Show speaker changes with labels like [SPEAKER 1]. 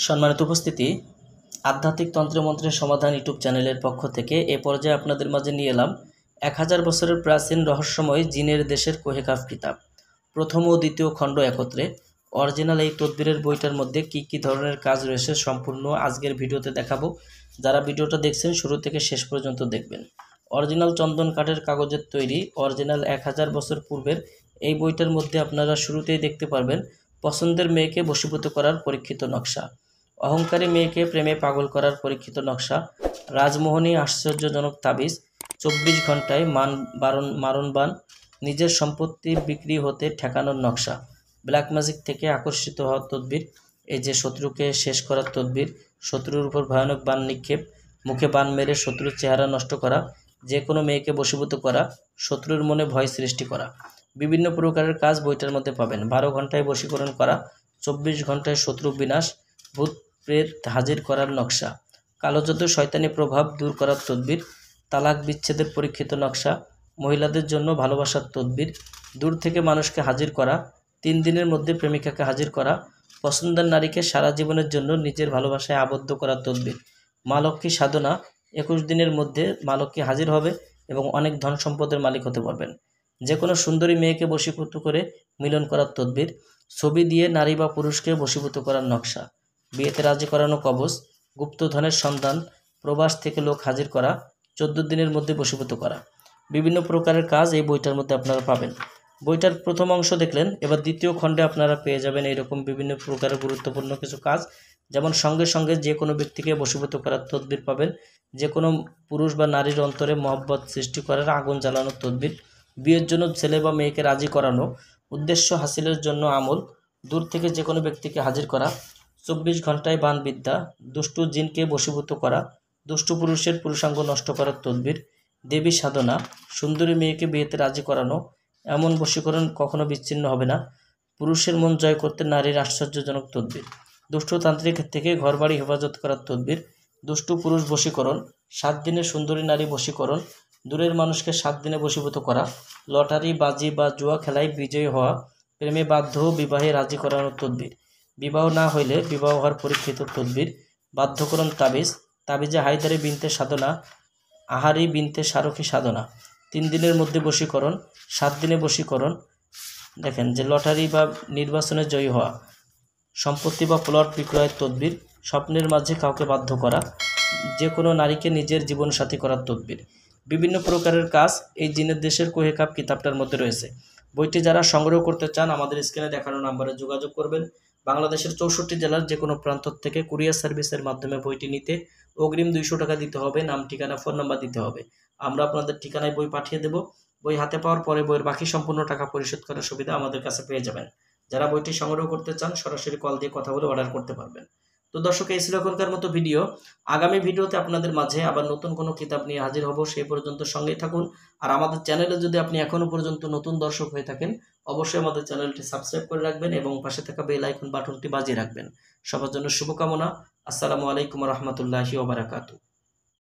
[SPEAKER 1] সম্মানিত উপস্থিতি, আধ্যাত্মিক তন্ত্রমন্ত্রের সমাধান ইউটিউব চ্যানেলের পক্ষ থেকে এ পর্যায়ে আপনাদের মাঝে নিয়ে এলাম 1000 বছরের প্রাচীন রহস্যময় জিনের দেশের কোহেকাফ কিতাব প্রথম ও দ্বিতীয় খণ্ড একত্রে। অরিজিনাল এই তদবিরের বইটার মধ্যে কি কি ধরনের কাজ রয়েছে সম্পূর্ণ আজকের ভিডিওতে দেখাবো। যারা ভিডিওটা দেখছেন শুরু থেকে শেষ পর্যন্ত দেখবেন। অরিজিনাল চন্দন কাঠের কাগজের তৈরি অরিজিনাল 1000 বছর পূর্বের এই বইটার মধ্যে আপনারা শুরুতেই দেখতে পারবেন পছন্দের মেয়েকে বশীভূত করার পরীক্ষিত নকশা, অহংকারী মেয়েকে প্রেমে পাগল করার পরীক্ষিত নকশা, রাজমোহনী আশ্চর্যজনক তাবিজ, 24 ঘন্টায় মারণবান, নিজের সম্পত্তি বিক্রি হতে ঠেকানোর নকশা, ব্ল্যাক ম্যাজিক থেকে আকর্ষিত হওয়ার তদবির, এই যে শত্রুকে শেষ করার তদবির, শত্রুর উপর ভয়ানক বান নিক্ষেপ, মুখে বান মেরে শত্রুর চেহারা নষ্ট করা, যে কোনো মেয়েকে বশীভূত করা, শত্রুর মনে ভয় সৃষ্টি করা, বিভিন্ন প্রকারের কাজ বইটার মধ্যে পাবেন। 12 ঘন্টায় বশীকরণ করা, 24 ঘন্টায় শত্রু বিনাশ, ভূত প্রেত হাজির করার নকশা, কালো জাদু শয়তানি প্রভাব দূর করার তদবির, তালাক বিচ্ছেদের পরীক্ষিত নকশা, মহিলাদের জন্য ভালোবাসার তদবির, দূর থেকে মানুষকে হাজির করা, 3 দিনের মধ্যে প্রেমিকাকে হাজির করা, পছন্দের নারীকে সারা জীবনের জন্য নিজের ভালোবাসায় আবদ্ধ করার তদবির, মা লক্ষ্মী সাধনা, 21 দিনের মধ্যে মা লক্ষ্মী হাজির হবে এবং অনেক ধন সম্পদের মালিক হতে পারবেন। যে কোনো সুন্দরী মেয়েকে বশীভূত করে মিলন করার তদবির, ছবি দিয়ে নারী বা পুরুষকে বশীভূত করার নকশা, বিয়েতে রাজি করানো কবজ, গুপ্তধনের সন্ধান, প্রবাস থেকে লোক হাজির করা, 14 দিনের মধ্যে বশীভূত করা, বিভিন্ন প্রকারের কাজ এই বইটার মধ্যে আপনারা পাবেন। বইটার প্রথম অংশ দেখলেন, এবার দ্বিতীয় খণ্ডে আপনারা পেয়ে যাবেন এইরকম বিভিন্ন প্রকারের গুরুত্বপূর্ণ কিছু কাজ, যেমন সঙ্গে সঙ্গে যে কোনো ব্যক্তিকে বশীভূত করার তদবির পাবেন, যে কোনো পুরুষ বা নারীর অন্তরে মহব্বত সৃষ্টি করার আগুন জ্বালানোর তদবির, বিয়ের জন্য ছেলে বা মেয়েকে রাজি করানো, উদ্দেশ্য হাসিলের জন্য আমল, দূর থেকে যে কোনো ব্যক্তিকে হাজির করা, 24 ঘন্টায় বানবিদ্যা, দুষ্টু জিনকে বশীভূত করা, দুষ্টু পুরুষের পুরুষাঙ্গ নষ্ট করার তদবির, দেবী সাধনা, সুন্দরী মেয়েকে বিয়েতে রাজি করানো, এমন বশীকরণ কখনো বিচ্ছিন্ন হবে না, পুরুষের মন জয় করতে নারীর আশ্চর্যজনক তদবির, দুষ্টু তান্ত্রিক থেকে ঘরবাড়ি হেফাজত করার তদবির, দুষ্টু পুরুষ বশীকরণ, 7 দিনে সুন্দরী নারী বশীকরণ, দূরের মানুষকে 7 দিনে বশীভূত করা, লটারি বাজি বা জুয়া খেলায় বিজয়ী হওয়া, প্রেমে বাধ্য বিবাহে রাজি করানোর তদবির, বিবাহ না হইলে বিবাহ হওয়ার পরীক্ষিত তদবির, বাধ্যকরণ তাবিজ, তাবিজে হায়দারি বিনতে সাধনা, আহারি বিনতে শারকি সাধনা, 3 দিনের মধ্যে বশীকরণ, 7 দিনে বশীকরণ। দেখেন যে লটারি বা নির্বাচনে জয়ী হওয়া, সম্পত্তি বা প্লট বিক্রয়ের তদবির, স্বপ্নের মাঝে কাউকে বাধ্য করা, যে কোনো নারীকে নিজের জীবনসাথী করার তদবির, বিভিন্ন প্রকারের কাজ এই জিনের দেশের কোহেকাফ কিতাবটার মধ্যে রয়েছে। বইটি যারা সংগ্রহ করতে চান আমাদের স্ক্রিনে দেখানো নাম্বারে যোগাযোগ করবেন। বাংলাদেশের 64 জেলার যে কোনো প্রান্ত থেকে কুরিয়ার সার্ভিসের মাধ্যমে বইটি নিতে অগ্রিম 200 টাকা দিতে হবে, নাম ঠিকানা ফোন নাম্বার দিতে হবে। আমরা আপনাদের ঠিকানায় বই পাঠিয়ে দেব। বই হাতে পাওয়ার পরে বইয়ের বাকি সম্পূর্ণ টাকা পরিশোধ করার সুবিধা আমাদের কাছে পেয়ে যাবেন। যারা বইটি সংগ্রহ করতে চান সরাসরি কল দিয়ে কথা বলে অর্ডার করতে পারবেন। তো দর্শক, এই ছিল এখনকার মতো ভিডিও। আগামী ভিডিওতে আপনাদের মাঝে আবার নতুন কোনো কিতাব নিয়ে হাজির হব। সেই পর্যন্ত সঙ্গেই থাকুন। আর আমাদের চ্যানেলে যদি আপনি এখনো পর্যন্ত নতুন দর্শক হয়ে থাকেন অবশ্যই আমাদের চ্যানেলটি সাবস্ক্রাইব করে রাখবেন এবং পাশে থাকা বেল আইকন বাটনটি বাজিয়ে রাখবেন। সবার জন্য শুভকামনা। আসসালামু আলাইকুম রহমতুল্লাহি ওয়া বারাকাতুহু।